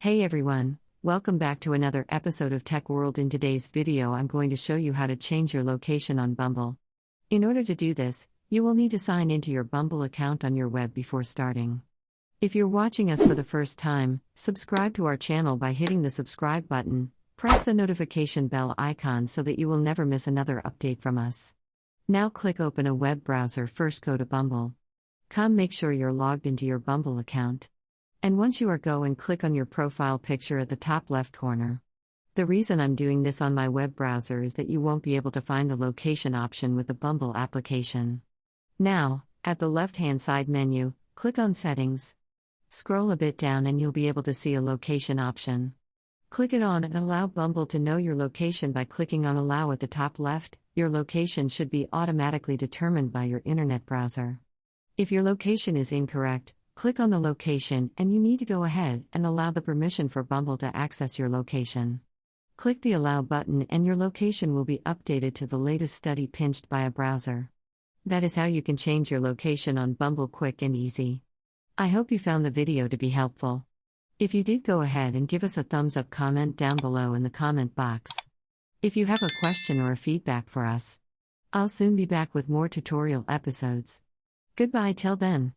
Hey everyone, welcome back to another episode of Tech World. In today's video, I'm going to show you how to change your location on Bumble. In order to do this, you will need to sign into your Bumble account on your web before starting. If you're watching us for the first time, subscribe to our channel by hitting the subscribe button, press the notification bell icon so that you will never miss another update from us. Now click open a web browser. First go to Bumble. Make sure you're logged into your Bumble account. And once you are go and click on your profile picture at the top left corner. The reason I'm doing this on my web browser is that you won't be able to find the location option with the Bumble application. Now, at the left-hand side menu, click on Settings. Scroll a bit down and you'll be able to see a location option. Click it on and allow Bumble to know your location by clicking on Allow at the top left. Your location should be automatically determined by your internet browser. If your location is incorrect, click on the location and you need to go ahead and allow the permission for Bumble to access your location. Click the Allow button and your location will be updated to the latest study pinched by a browser. That is how you can change your location on Bumble quick and easy. I hope you found the video to be helpful. If you did, go ahead and give us a thumbs up, comment down below in the comment box. If you have a question or a feedback for us, I'll soon be back with more tutorial episodes. Goodbye till then.